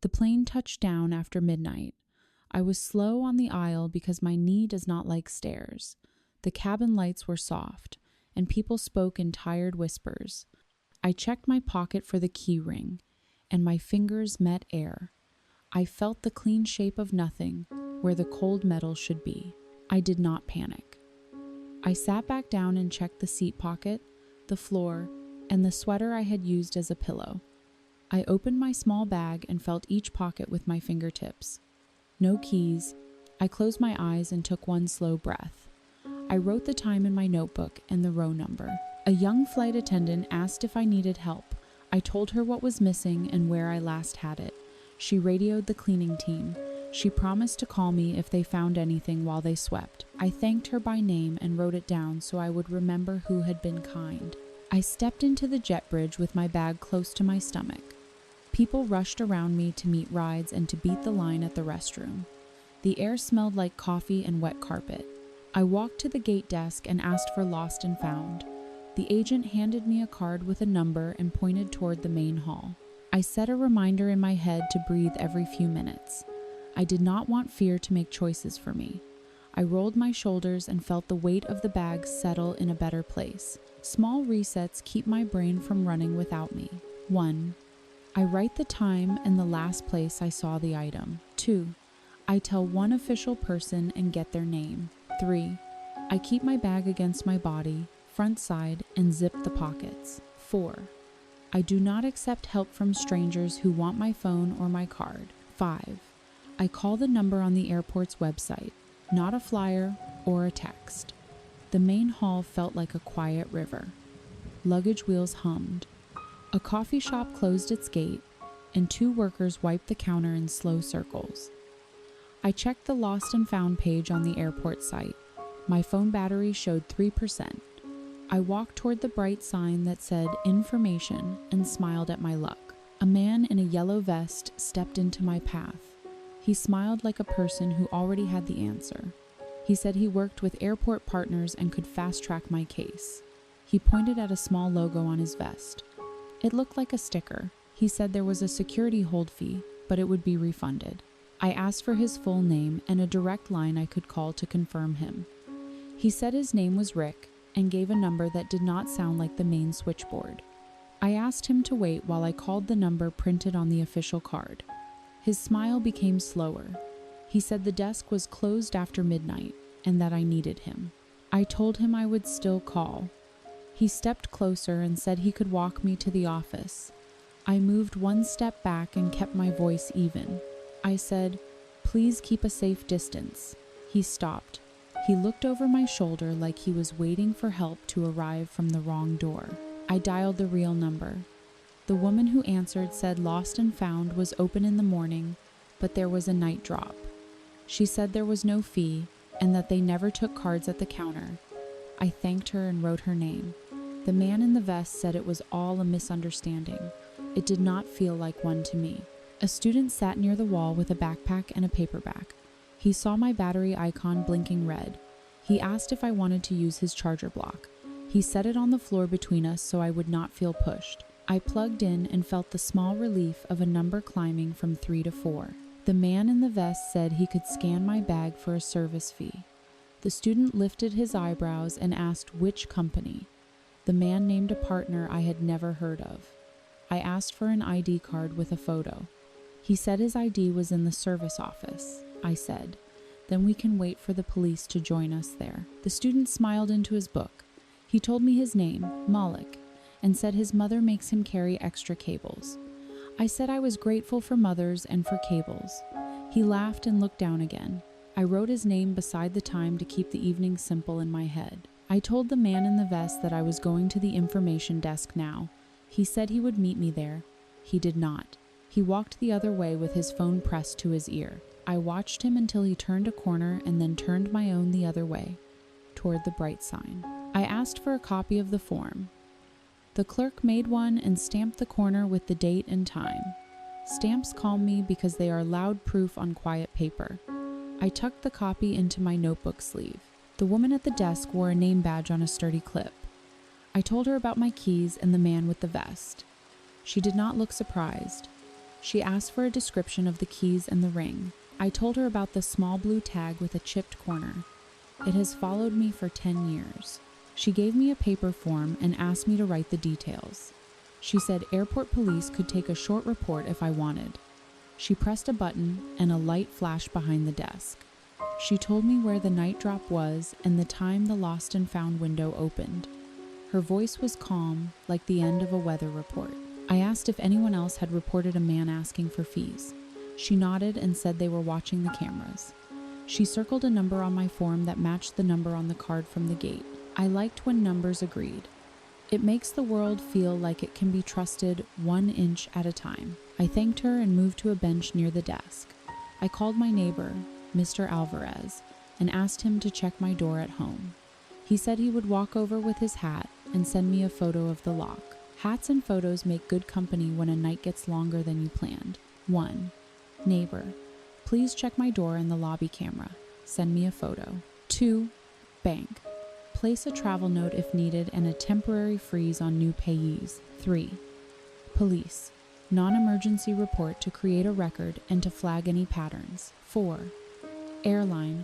The plane touched down after midnight. I was slow on the aisle because my knee does not like stairs. The cabin lights were soft, and people spoke in tired whispers. I checked my pocket for the key ring, and my fingers met air. I felt the clean shape of nothing where the cold metal should be. I did not panic. I sat back down and checked the seat pocket, the floor, and the sweater I had used as a pillow. I opened my small bag and felt each pocket with my fingertips. No keys. I closed my eyes and took one slow breath. I wrote the time in my notebook and the row number. A young flight attendant asked if I needed help. I told her what was missing and where I last had it. She radioed the cleaning team. She promised to call me if they found anything while they swept. I thanked her by name and wrote it down so I would remember who had been kind. I stepped into the jet bridge with my bag close to my stomach. People rushed around me to meet rides and to beat the line at the restroom. The air smelled like coffee and wet carpet. I walked to the gate desk and asked for Lost and Found. The agent handed me a card with a number and pointed toward the main hall. I set a reminder in my head to breathe every few minutes. I did not want fear to make choices for me. I rolled my shoulders and felt the weight of the bag settle in a better place. Small resets keep my brain from running without me. 1. I write the time and the last place I saw the item. 2. I tell one official person and get their name. 3. I keep my bag against my body, front side, and zip the pockets. 4. I do not accept help from strangers who want my phone or my card. 5. I call the number on the airport's website, not a flyer or a text. The main hall felt like a quiet river. Luggage wheels hummed. A coffee shop closed its gate, and 2 workers wiped the counter in slow circles. I checked the Lost and Found page on the airport site. My phone battery showed 3%. I walked toward the bright sign that said information and smiled at my luck. A man in a yellow vest stepped into my path. He smiled like a person who already had the answer. He said he worked with airport partners and could fast-track my case. He pointed at a small logo on his vest. It looked like a sticker. He said there was a security hold fee, but it would be refunded. I asked for his full name and a direct line I could call to confirm him. He said his name was Rick and gave a number that did not sound like the main switchboard. I asked him to wait while I called the number printed on the official card. His smile became slower. He said the desk was closed after midnight and that I needed him. I told him I would still call. He stepped closer and said he could walk me to the office. I moved one step back and kept my voice even. I said, "Please keep a safe distance." He stopped. He looked over my shoulder like he was waiting for help to arrive from the wrong door. I dialed the real number. The woman who answered said Lost and Found was open in the morning, but there was a night drop. She said there was no fee and that they never took cards at the counter. I thanked her and wrote her name. The man in the vest said it was all a misunderstanding. It did not feel like one to me. A student sat near the wall with a backpack and a paperback. He saw my battery icon blinking red. He asked if I wanted to use his charger block. He set it on the floor between us so I would not feel pushed. I plugged in and felt the small relief of a number climbing from 3 to 4. The man in the vest said he could scan my bag for a service fee. The student lifted his eyebrows and asked which company. The man named a partner I had never heard of. I asked for an ID card with a photo. He said his ID was in the service office. I said, "Then we can wait for the police to join us there." The student smiled into his book. He told me his name, Malik, and said his mother makes him carry extra cables. I said I was grateful for mothers and for cables. He laughed and looked down again. I wrote his name beside the time to keep the evening simple in my head. I told the man in the vest that I was going to the information desk now. He said he would meet me there. He did not. He walked the other way with his phone pressed to his ear. I watched him until he turned a corner and then turned my own the other way, toward the bright sign. I asked for a copy of the form. The clerk made one and stamped the corner with the date and time. Stamps calm me because they are loud proof on quiet paper. I tucked the copy into my notebook sleeve. The woman at the desk wore a name badge on a sturdy clip. I told her about my keys and the man with the vest. She did not look surprised. She asked for a description of the keys and the ring. I told her about the small blue tag with a chipped corner. It has followed me for 10 years. She gave me a paper form and asked me to write the details. She said airport police could take a short report if I wanted. She pressed a button and a light flashed behind the desk. She told me where the night drop was and the time the lost and found window opened. Her voice was calm, like the end of a weather report. I asked if anyone else had reported a man asking for fees. She nodded and said they were watching the cameras. She circled a number on my form that matched the number on the card from the gate. I liked when numbers agreed. It makes the world feel like it can be trusted 1 inch at a time. I thanked her and moved to a bench near the desk. I called my neighbor, Mr. Alvarez, and asked him to check my door at home. He said he would walk over with his hat and send me a photo of the lock. Hats and photos make good company when a night gets longer than you planned. 1. Neighbor, please check my door and the lobby camera. Send me a photo. 2. Bank, place a travel note if needed and a temporary freeze on new payees. 3. Police, non-emergency report to create a record and to flag any patterns. 4. Airline,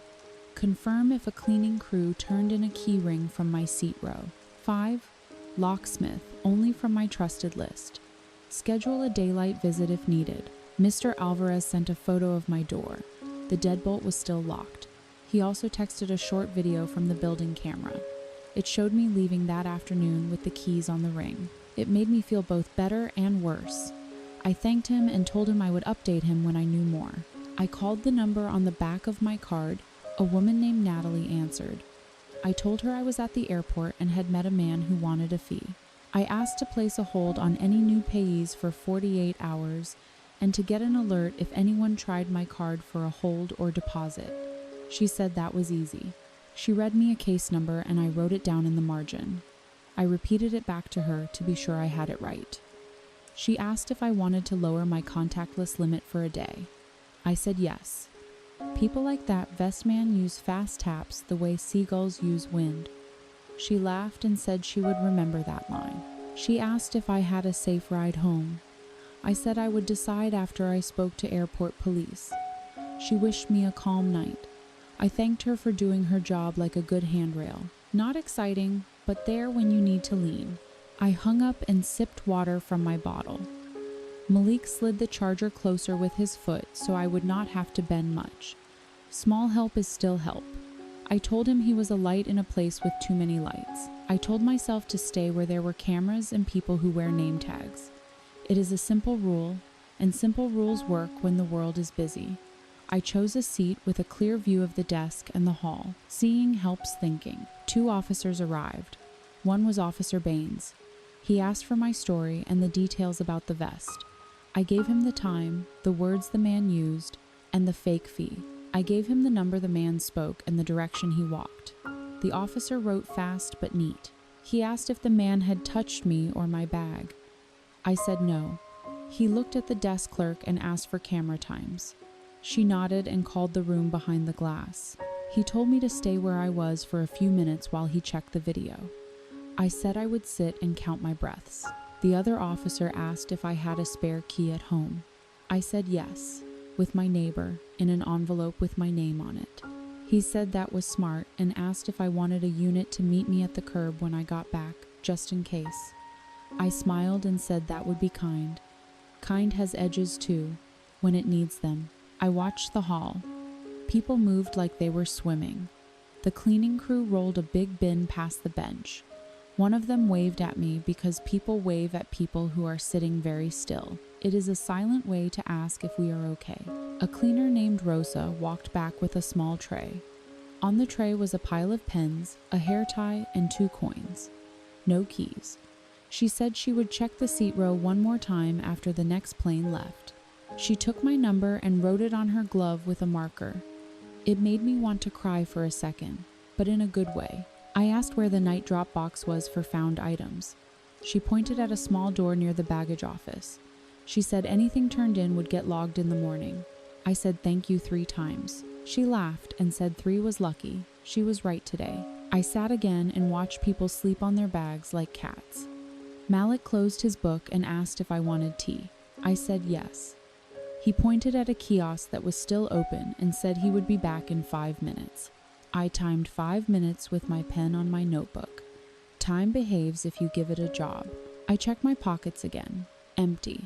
confirm if a cleaning crew turned in a key ring from my seat row. 5. Locksmith, only from my trusted list. Schedule a daylight visit if needed. Mr. Alvarez sent a photo of my door. The deadbolt was still locked. He also texted a short video from the building camera. It showed me leaving that afternoon with the keys on the ring. It made me feel both better and worse. I thanked him and told him I would update him when I knew more. I called the number on the back of my card. A woman named Natalie answered. I told her I was at the airport and had met a man who wanted a fee. I asked to place a hold on any new payees for 48 hours and to get an alert if anyone tried my card for a hold or deposit. She said that was easy. She read me a case number and I wrote it down in the margin. I repeated it back to her to be sure I had it right. She asked if I wanted to lower my contactless limit for a day. I said yes. People like that Vestman use fast taps the way seagulls use wind. She laughed and said she would remember that line. She asked if I had a safe ride home. I said I would decide after I spoke to airport police. She wished me a calm night. I thanked her for doing her job like a good handrail. Not exciting, but there when you need to lean. I hung up and sipped water from my bottle. Malik slid the charger closer with his foot so I would not have to bend much. Small help is still help. I told him he was a light in a place with too many lights. I told myself to stay where there were cameras and people who wear name tags. It is a simple rule, and simple rules work when the world is busy. I chose a seat with a clear view of the desk and the hall. Seeing helps thinking. 2 officers arrived. One was Officer Baines. He asked for my story and the details about the vest. I gave him the time, the words the man used, and the fake fee. I gave him the number the man spoke and the direction he walked. The officer wrote fast but neat. He asked if the man had touched me or my bag. I said no. He looked at the desk clerk and asked for camera times. She nodded and called the room behind the glass. He told me to stay where I was for a few minutes while he checked the video. I said I would sit and count my breaths. The other officer asked if I had a spare key at home. I said yes, with my neighbor, in an envelope with my name on it. He said that was smart and asked if I wanted a unit to meet me at the curb when I got back, just in case. I smiled and said that would be kind. Kind has edges too, when it needs them. I watched the hall. People moved like they were swimming. The cleaning crew rolled a big bin past the bench. One of them waved at me because people wave at people who are sitting very still. It is a silent way to ask if we are okay. A cleaner named Rosa walked back with a small tray. On the tray was a pile of pens, a hair tie, and 2 coins. No keys. She said she would check the seat row one more time after the next plane left. She took my number and wrote it on her glove with a marker. It made me want to cry for a second, but in a good way. I asked where the night drop box was for found items. She pointed at a small door near the baggage office. She said anything turned in would get logged in the morning. I said thank you 3 times. She laughed and said 3 was lucky. She was right today. I sat again and watched people sleep on their bags like cats. Malik closed his book and asked if I wanted tea. I said yes. He pointed at a kiosk that was still open and said he would be back in 5 minutes. I timed 5 minutes with my pen on my notebook. Time behaves if you give it a job. I checked my pockets again. Empty.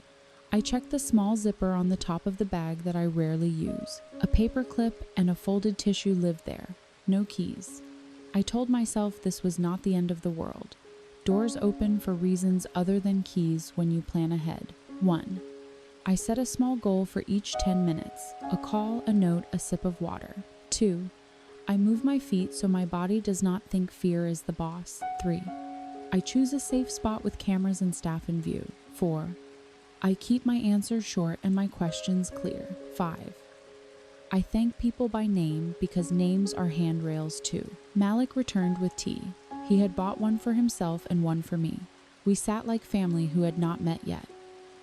I checked the small zipper on the top of the bag that I rarely use. A paper clip and a folded tissue lived there. No keys. I told myself this was not the end of the world. Doors open for reasons other than keys when you plan ahead. 1. I set a small goal for each 10 minutes. A call, a note, a sip of water. 2. I move my feet so my body does not think fear is the boss. 3. I choose a safe spot with cameras and staff in view. 4. I keep my answers short and my questions clear. 5. I thank people by name because names are handrails too. Malik returned with tea. He had bought one for himself and one for me. We sat like family who had not met yet.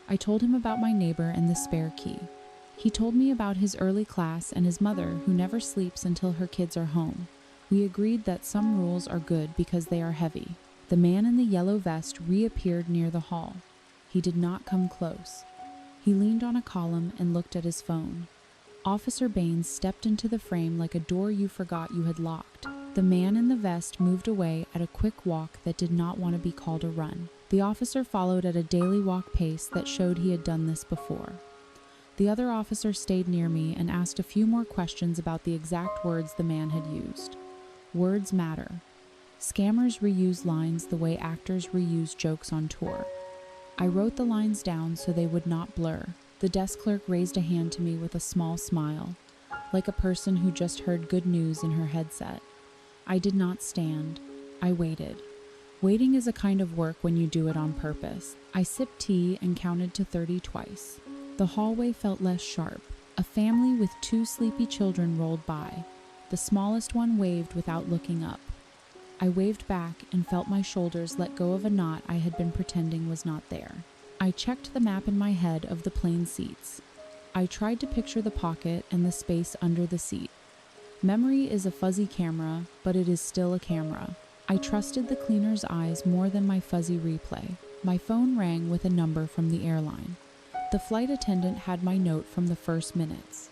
I told him about my neighbor and the spare key. He told me about his early class and his mother who never sleeps until her kids are home. We agreed that some rules are good because they are heavy. The man in the yellow vest reappeared near the hall. He did not come close. He leaned on a column and looked at his phone. Officer Baines stepped into the frame like a door you forgot you had locked. The man in the vest moved away at a quick walk that did not want to be called a run. The officer followed at a daily walk pace that showed he had done this before. The other officer stayed near me and asked a few more questions about the exact words the man had used. Words matter. Scammers reuse lines the way actors reuse jokes on tour. I wrote the lines down so they would not blur. The desk clerk raised a hand to me with a small smile, like a person who just heard good news in her headset. I did not stand. I waited. Waiting is a kind of work when you do it on purpose. I sipped tea and counted to 30 twice. The hallway felt less sharp. A family with 2 sleepy children rolled by. The smallest one waved without looking up. I waved back and felt my shoulders let go of a knot I had been pretending was not there. I checked the map in my head of the plane seats. I tried to picture the pocket and the space under the seat. Memory is a fuzzy camera, but it is still a camera. I trusted the cleaner's eyes more than my fuzzy replay. My phone rang with a number from the airline. The flight attendant had my note from the first minutes.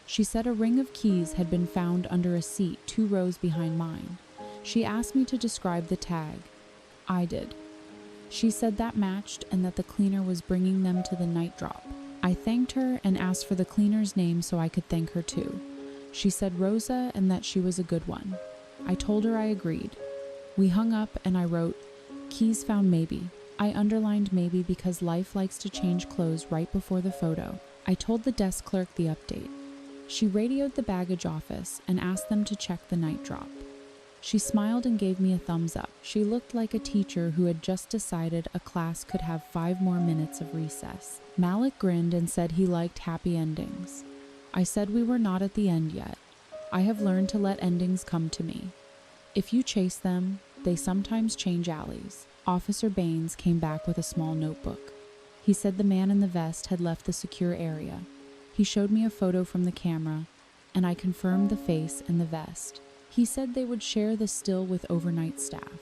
She said a ring of keys had been found under a seat 2 rows behind mine. She asked me to describe the tag. I did. She said that matched and that the cleaner was bringing them to the night drop. I thanked her and asked for the cleaner's name so I could thank her too. She said Rosa and that she was a good one. I told her I agreed. We hung up and I wrote, "Keys found maybe." I underlined maybe because life likes to change clothes right before the photo. I told the desk clerk the update. She radioed the baggage office and asked them to check the night drop. She smiled and gave me a thumbs up. She looked like a teacher who had just decided a class could have 5 more minutes of recess. Malik grinned and said he liked happy endings. I said we were not at the end yet. I have learned to let endings come to me. If you chase them, they sometimes change alleys. Officer Baines came back with a small notebook. He said the man in the vest had left the secure area. He showed me a photo from the camera, and I confirmed the face and the vest. He said they would share the still with overnight staff.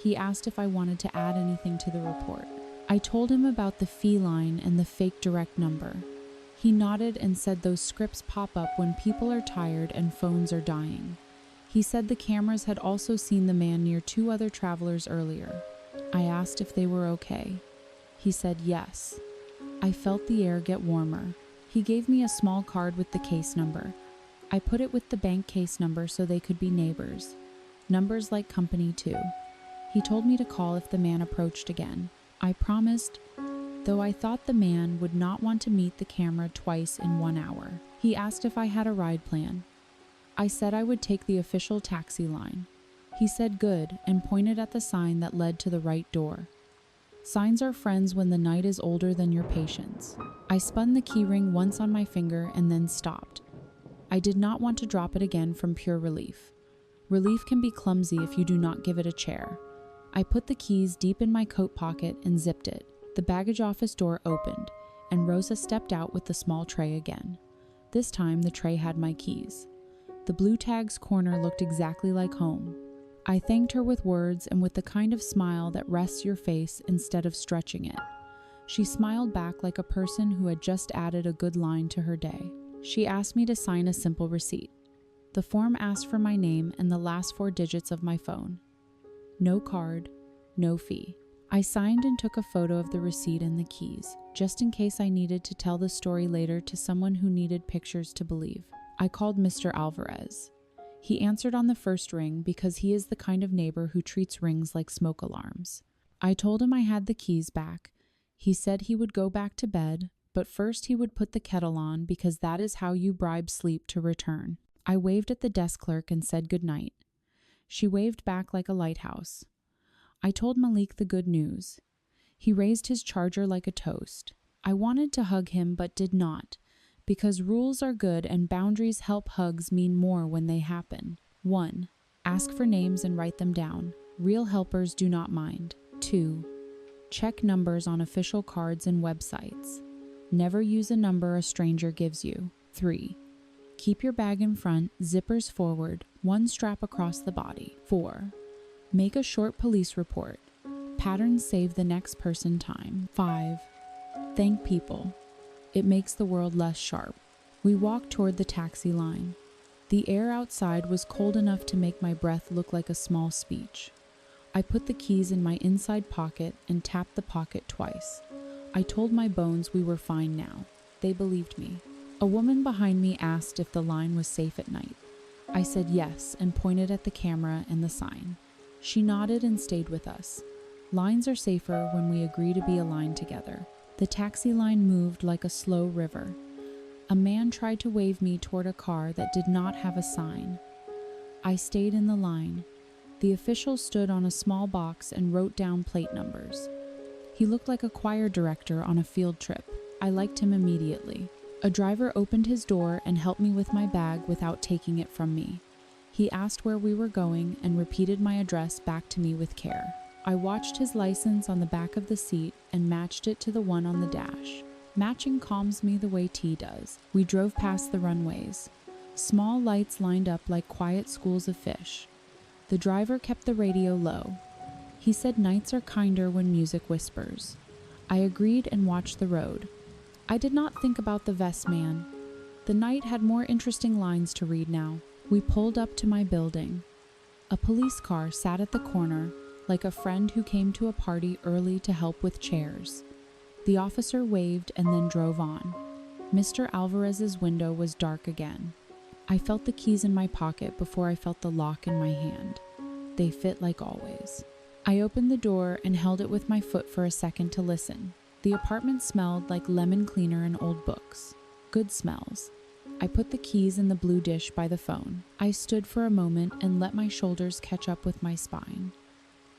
He asked if I wanted to add anything to the report. I told him about the fee line and the fake direct number. He nodded and said those scripts pop up when people are tired and phones are dying. He said the cameras had also seen the man near 2 other travelers earlier. I asked if they were okay. He said yes. I felt the air get warmer. He gave me a small card with the case number. I put it with the bank case number so they could be neighbors. Numbers like company too. He told me to call if the man approached again. I promised, though I thought the man would not want to meet the camera twice in 1 hour. He asked if I had a ride plan. I said I would take the official taxi line. He said good and pointed at the sign that led to the right door. Signs are friends when the night is older than your patience. I spun the keyring once on my finger and then stopped. I did not want to drop it again from pure relief. Relief can be clumsy if you do not give it a chair. I put the keys deep in my coat pocket and zipped it. The baggage office door opened, and Rosa stepped out with the small tray again. This time the tray had my keys. The blue tag's corner looked exactly like home. I thanked her with words and with the kind of smile that rests your face instead of stretching it. She smiled back like a person who had just added a good line to her day. She asked me to sign a simple receipt. The form asked for my name and the last 4 digits of my phone. No card, no fee. I signed and took a photo of the receipt and the keys, just in case I needed to tell the story later to someone who needed pictures to believe. I called Mr. Alvarez. He answered on the first ring because he is the kind of neighbor who treats rings like smoke alarms. I told him I had the keys back. He said he would go back to bed, but first he would put the kettle on because that is how you bribe sleep to return. I waved at the desk clerk and said goodnight. She waved back like a lighthouse. I told Malik the good news. He raised his charger like a toast. I wanted to hug him but did not, because rules are good and boundaries help hugs mean more when they happen. 1. Ask for names and write them down. Real helpers do not mind. 2. Check numbers on official cards and websites. Never use a number a stranger gives you. 3. Keep your bag in front, zippers forward, 1 strap across the body. 4. Make a short police report. Patterns save the next person time. 5. Thank people. It makes the world less sharp. We walked toward the taxi line. The air outside was cold enough to make my breath look like a small speech. I put the keys in my inside pocket and tapped the pocket twice. I told my bones we were fine now. They believed me. A woman behind me asked if the line was safe at night. I said yes and pointed at the camera and the sign. She nodded and stayed with us. Lines are safer when we agree to be aligned together. The taxi line moved like a slow river. A man tried to wave me toward a car that did not have a sign. I stayed in the line. The official stood on a small box and wrote down plate numbers. He looked like a choir director on a field trip. I liked him immediately. A driver opened his door and helped me with my bag without taking it from me. He asked where we were going and repeated my address back to me with care. I watched his license on the back of the seat and matched it to the one on the dash. Matching calms me the way tea does. We drove past the runways. Small lights lined up like quiet schools of fish. The driver kept the radio low. He said nights are kinder when music whispers. I agreed and watched the road. I did not think about the vest man. The night had more interesting lines to read now. We pulled up to my building. A police car sat at the corner, like a friend who came to a party early to help with chairs. The officer waved and then drove on. Mr. Alvarez's window was dark again. I felt the keys in my pocket before I felt the lock in my hand. They fit like always. I opened the door and held it with my foot for a second to listen. The apartment smelled like lemon cleaner and old books. Good smells. I put the keys in the blue dish by the phone. I stood for a moment and let my shoulders catch up with my spine.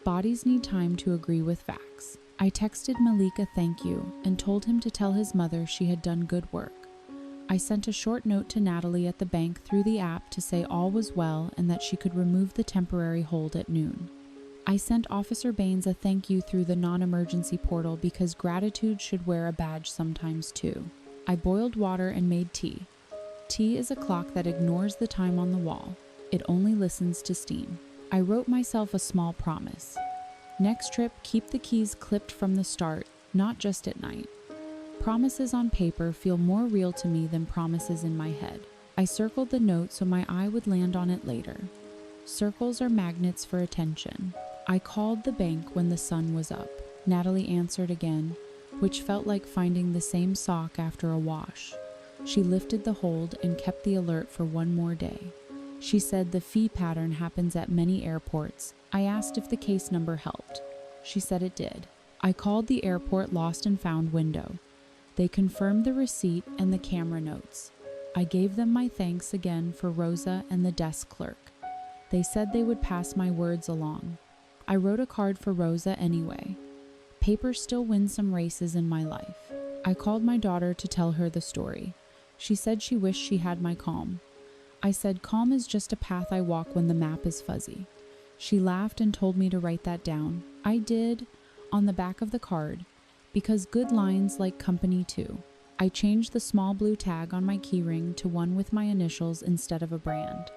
Bodies need time to agree with facts. I texted Malik a thank you and told him to tell his mother she had done good work. I sent a short note to Natalie at the bank through the app to say all was well and that she could remove the temporary hold at noon. I sent Officer Baines a thank you through the non-emergency portal because gratitude should wear a badge sometimes too. I boiled water and made tea. Tea is a clock that ignores the time on the wall. It only listens to steam. I wrote myself a small promise. Next trip, keep the keys clipped from the start, not just at night. Promises on paper feel more real to me than promises in my head. I circled the note so my eye would land on it later. Circles are magnets for attention. I called the bank when the sun was up. Natalie answered again, which felt like finding the same sock after a wash. She lifted the hold and kept the alert for one more day. She said the fee pattern happens at many airports. I asked if the case number helped. She said it did. I called the airport lost and found window. They confirmed the receipt and the camera notes. I gave them my thanks again for Rosa and the desk clerk. They said they would pass my words along. I wrote a card for Rosa anyway. Paper still wins some races in my life. I called my daughter to tell her the story. She said she wished she had my calm. I said calm is just a path I walk when the map is fuzzy. She laughed and told me to write that down. I did, on the back of the card, because good lines like company too. I changed the small blue tag on my keyring to one with my initials instead of a brand.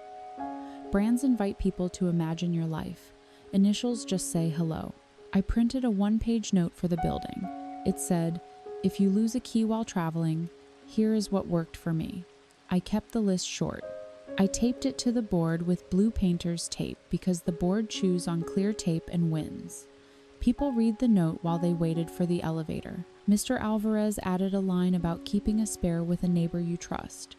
Brands invite people to imagine your life. Initials just say hello. I printed a one-page note for the building. It said, If you lose a key while traveling, here is what worked for me. I kept the list short. I taped it to the board with blue painter's tape because the board chews on clear tape and wins. People read the note while they waited for the elevator. Mr. Alvarez added a line about keeping a spare with a neighbor you trust.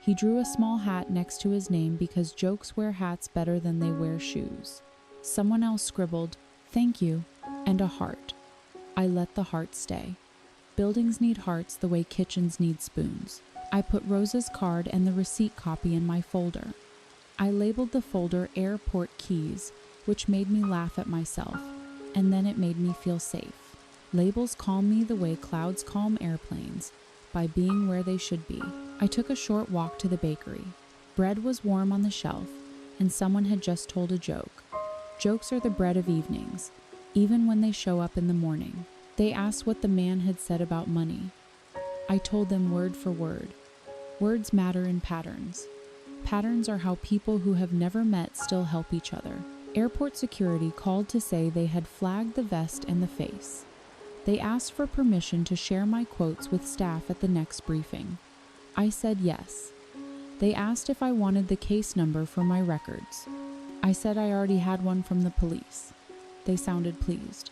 He drew a small hat next to his name because jokes wear hats better than they wear shoes. Someone else scribbled, "Thank you," and a heart. I let the heart stay. Buildings need hearts the way kitchens need spoons. I put Rosa's card and the receipt copy in my folder. I labeled the folder Airport Keys, which made me laugh at myself, and then it made me feel safe. Labels calm me the way clouds calm airplanes, by being where they should be. I took a short walk to the bakery. Bread was warm on the shelf, and someone had just told a joke. Jokes are the bread of evenings, even when they show up in the morning. They asked what the man had said about money. I told them word for word. Words matter in patterns. Patterns are how people who have never met still help each other. Airport security called to say they had flagged the vest and the face. They asked for permission to share my quotes with staff at the next briefing. I said yes. They asked if I wanted the case number for my records. I said I already had one from the police. They sounded pleased.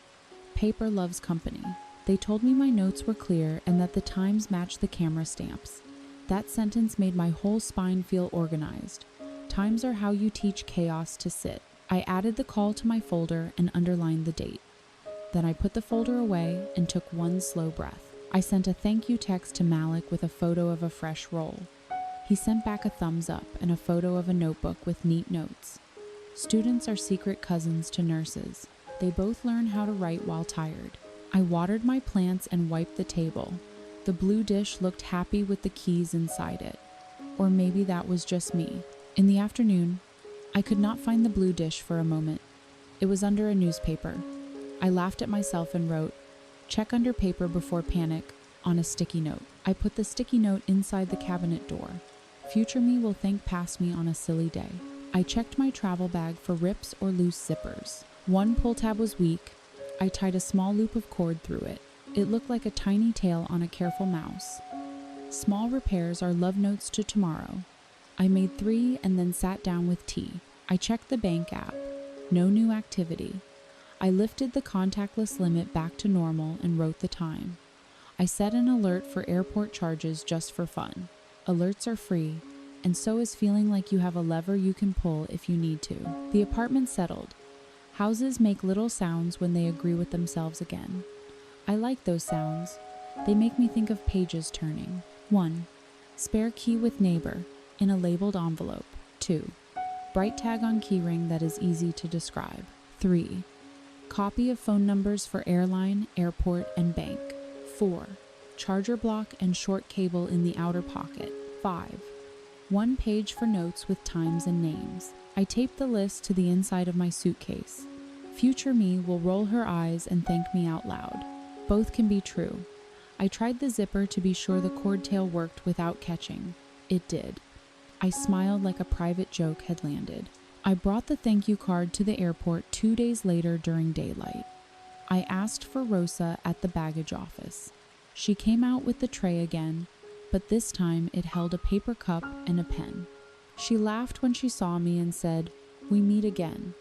Paper loves company. They told me my notes were clear and that the times matched the camera stamps. That sentence made my whole spine feel organized. Times are how you teach chaos to sit. I added the call to my folder and underlined the date. Then I put the folder away and took one slow breath. I sent a thank you text to Malik with a photo of a fresh roll. He sent back a thumbs up and a photo of a notebook with neat notes. Students are secret cousins to nurses. They both learn how to write while tired. I watered my plants and wiped the table. The blue dish looked happy with the keys inside it. Or maybe that was just me. In the afternoon, I could not find the blue dish for a moment. It was under a newspaper. I laughed at myself and wrote, "Check under paper before panic," on a sticky note. I put the sticky note inside the cabinet door. Future me will thank past me on a silly day. I checked my travel bag for rips or loose zippers. One pull tab was weak. I tied a small loop of cord through it. It looked like a tiny tail on a careful mouse. Small repairs are love notes to tomorrow. I made 3 and then sat down with tea. I checked the bank app. No new activity. I lifted the contactless limit back to normal and wrote the time. I set an alert for airport charges just for fun. Alerts are free, and so is feeling like you have a lever you can pull if you need to. The apartment settled. Houses make little sounds when they agree with themselves again. I like those sounds. They make me think of pages turning. 1. Spare key with neighbor, in a labeled envelope. 2. Bright tag on keyring that is easy to describe. 3. Copy of phone numbers for airline, airport, and bank. 4. Charger block and short cable in the outer pocket. 5. 1 page for notes with times and names. I taped the list to the inside of my suitcase. Future me will roll her eyes and thank me out loud. Both can be true. I tried the zipper to be sure the cord tail worked without catching. It did. I smiled like a private joke had landed. I brought the thank you card to the airport 2 days later during daylight. I asked for Rosa at the baggage office. She came out with the tray again, but this time it held a paper cup and a pen. She laughed when she saw me and said, "We meet again."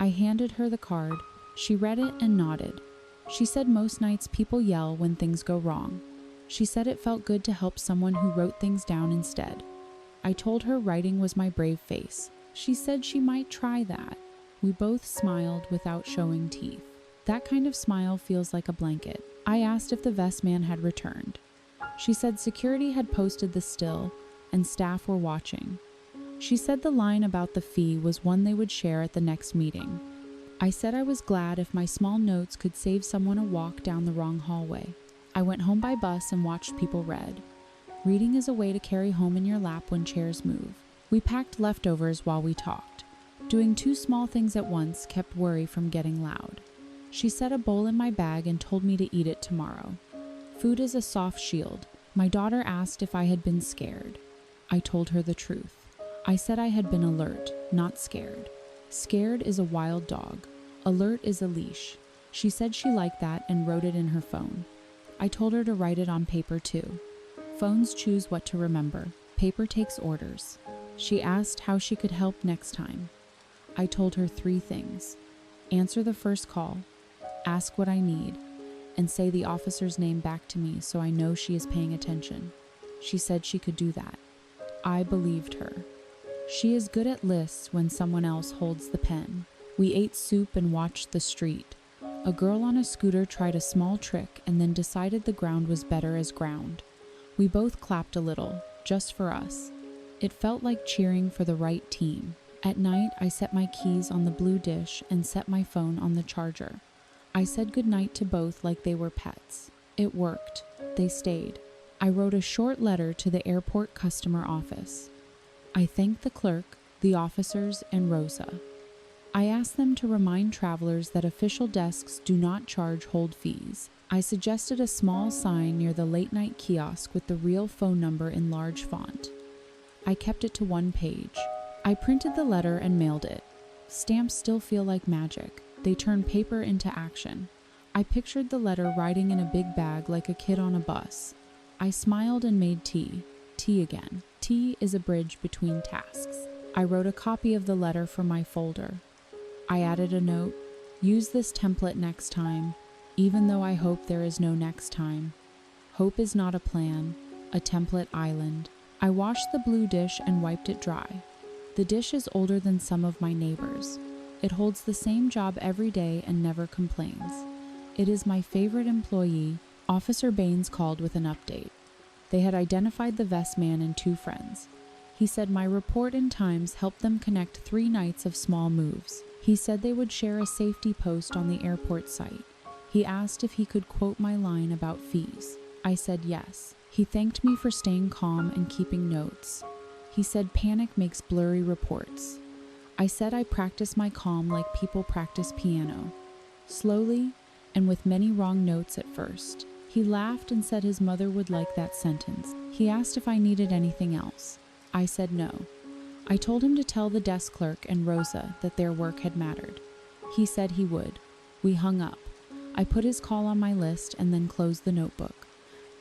I handed her the card. She read it and nodded. She said most nights people yell when things go wrong. She said it felt good to help someone who wrote things down instead. I told her writing was my brave face. She said she might try that. We both smiled without showing teeth. That kind of smile feels like a blanket. I asked if the vest man had returned. She said security had posted the still and staff were watching. She said the line about the fee was one they would share at the next meeting. I said I was glad if my small notes could save someone a walk down the wrong hallway. I went home by bus and watched people read. Reading is a way to carry home in your lap when chairs move. We packed leftovers while we talked. Doing 2 small things at once kept worry from getting loud. She set a bowl in my bag and told me to eat it tomorrow. Food is a soft shield. My daughter asked if I had been scared. I told her the truth. I said I had been alert, not scared. Scared is a wild dog. Alert is a leash. She said she liked that and wrote it in her phone. I told her to write it on paper too. Phones choose what to remember. Paper takes orders. She asked how she could help next time. I told her 3 things. Answer the first call, ask what I need, and say the officer's name back to me so I know she is paying attention. She said she could do that. I believed her. She is good at lists when someone else holds the pen. We ate soup and watched the street. A girl on a scooter tried a small trick and then decided the ground was better as ground. We both clapped a little, just for us. It felt like cheering for the right team. At night, I set my keys on the blue dish and set my phone on the charger. I said goodnight to both like they were pets. It worked. They stayed. I wrote a short letter to the airport customer office. I thanked the clerk, the officers, and Rosa. I asked them to remind travelers that official desks do not charge hold fees. I suggested a small sign near the late-night kiosk with the real phone number in large font. I kept it to 1 page. I printed the letter and mailed it. Stamps still feel like magic. They turn paper into action. I pictured the letter riding in a big bag like a kid on a bus. I smiled and made tea. Tea again. Tea is a bridge between tasks. I wrote a copy of the letter for my folder. I added a note. Use this template next time, even though I hope there is no next time. Hope is not a plan, a template island. I washed the blue dish and wiped it dry. The dish is older than some of my neighbors. It holds the same job every day and never complains. It is my favorite employee. Officer Baines called with an update. They had identified the vest man and 2 friends. He said my report in Times helped them connect 3 nights of small moves. He said they would share a safety post on the airport site. He asked if he could quote my line about fees. I said yes. He thanked me for staying calm and keeping notes. He said panic makes blurry reports. I said I practice my calm like people practice piano. Slowly, and with many wrong notes at first. He laughed and said his mother would like that sentence. He asked if I needed anything else. I said no. I told him to tell the desk clerk and Rosa that their work had mattered. He said he would. We hung up. I put his call on my list and then closed the notebook.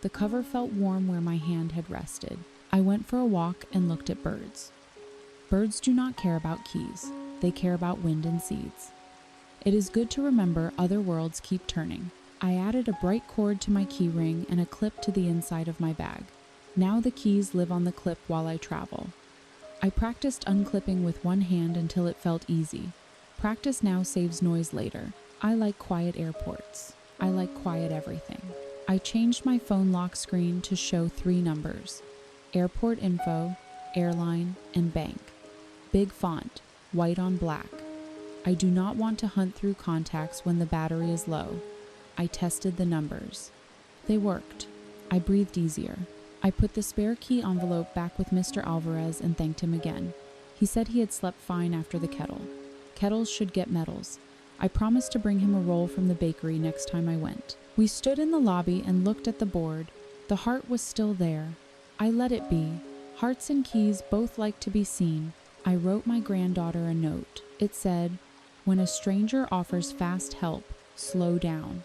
The cover felt warm where my hand had rested. I went for a walk and looked at birds. Birds do not care about keys. They care about wind and seeds. It is good to remember other worlds keep turning. I added a bright cord to my key ring and a clip to the inside of my bag. Now the keys live on the clip while I travel. I practiced unclipping with one hand until it felt easy. Practice now saves noise later. I like quiet airports. I like quiet everything. I changed my phone lock screen to show 3 numbers: airport info, airline, and bank. Big font, white on black. I do not want to hunt through contacts when the battery is low. I tested the numbers. They worked. I breathed easier. I put the spare key envelope back with Mr. Alvarez and thanked him again. He said he had slept fine after the kettle. Kettles should get medals. I promised to bring him a roll from the bakery next time I went. We stood in the lobby and looked at the board. The heart was still there. I let it be. Hearts and keys both like to be seen. I wrote my granddaughter a note. It said, "When a stranger offers fast help, slow down."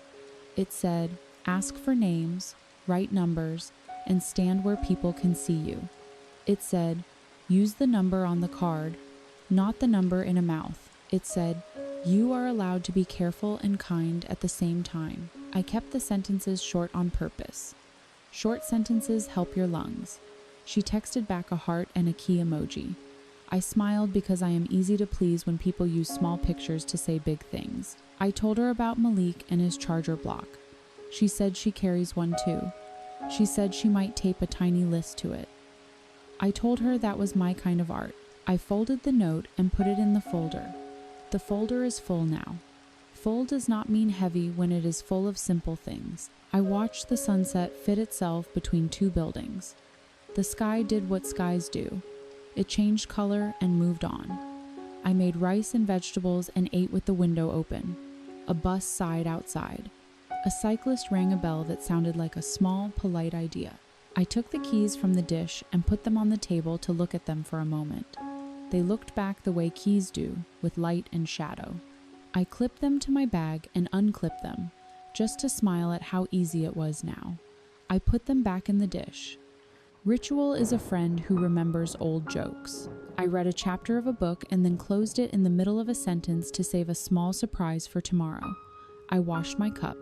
It said, "Ask for names, write numbers, and stand where people can see you." It said, "Use the number on the card, not the number in a mouth." It said, "You are allowed to be careful and kind at the same time." I kept the sentences short on purpose. Short sentences help your lungs. She texted back a heart and a key emoji. I smiled because I am easy to please when people use small pictures to say big things. I told her about Malik and his charger block. She said she carries one too. She said she might tape a tiny list to it. I told her that was my kind of art. I folded the note and put it in the folder. The folder is full now. Full does not mean heavy when it is full of simple things. I watched the sunset fit itself between 2 buildings. The sky did what skies do. It changed color and moved on. I made rice and vegetables and ate with the window open. A bus sighed outside. A cyclist rang a bell that sounded like a small, polite idea. I took the keys from the dish and put them on the table to look at them for a moment. They looked back the way keys do, with light and shadow. I clipped them to my bag and unclipped them, just to smile at how easy it was now. I put them back in the dish. Ritual is a friend who remembers old jokes. I read a chapter of a book and then closed it in the middle of a sentence to save a small surprise for tomorrow. I washed my cup.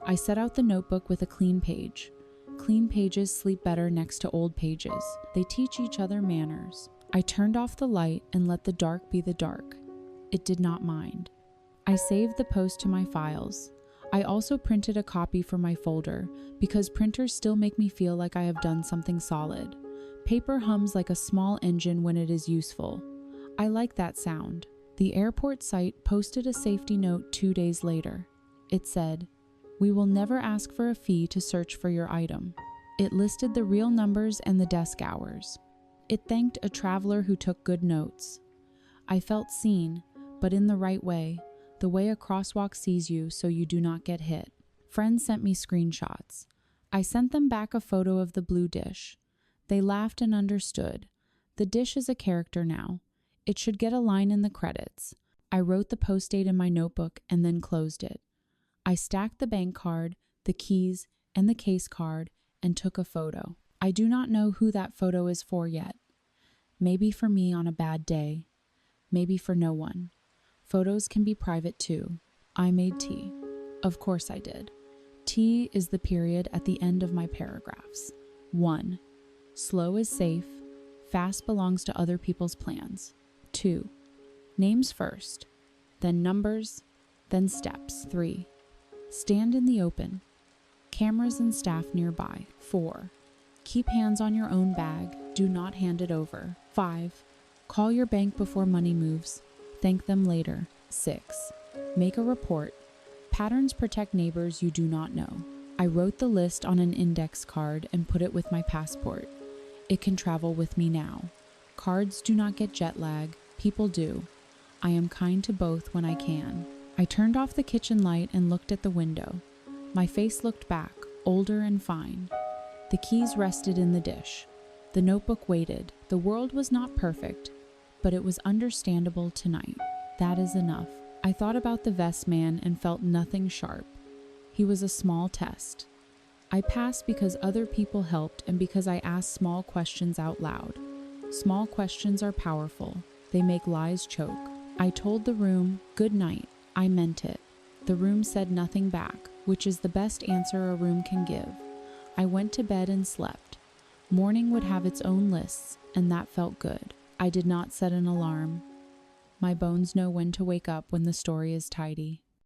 I set out the notebook with a clean page. Clean pages sleep better next to old pages. They teach each other manners. I turned off the light and let the dark be the dark. It did not mind. I saved the post to my files. I also printed a copy for my folder because printers still make me feel like I have done something solid. Paper hums like a small engine when it is useful. I like that sound. The airport site posted a safety note 2 days later. It said, "We will never ask for a fee to search for your item." It listed the real numbers and the desk hours. It thanked a traveler who took good notes. I felt seen, but in the right way. The way a crosswalk sees you so you do not get hit. Friends sent me screenshots. I sent them back a photo of the blue dish. They laughed and understood. The dish is a character now. It should get a line in the credits. I wrote the post date in my notebook and then closed it. I stacked the bank card, the keys, and the case card and took a photo. I do not know who that photo is for yet. Maybe for me on a bad day. Maybe for no one. Photos can be private too. I made tea. Of course I did. T is the period at the end of my paragraphs. 1. Slow is safe. Fast belongs to other people's plans. 2. Names first. Then numbers. Then steps. 3. Stand in the open. Cameras and staff nearby. 4. Keep hands on your own bag. Do not hand it over. 5. Call your bank before money moves. Thank them later. 6. Make a report. Patterns protect neighbors you do not know. I wrote the list on an index card and put it with my passport. It can travel with me now. Cards do not get jet lag. People do. I am kind to both when I can. I turned off the kitchen light and looked at the window. My face looked back, older and fine. The keys rested in the dish. The notebook waited. The world was not perfect, but it was understandable tonight. That is enough. I thought about the vest man and felt nothing sharp. He was a small test. I passed because other people helped and because I asked small questions out loud. Small questions are powerful. They make lies choke. I told the room, "Good night." I meant it. The room said nothing back, which is the best answer a room can give. I went to bed and slept. Morning would have its own lists, and that felt good. I did not set an alarm. My bones know when to wake up when the story is tidy.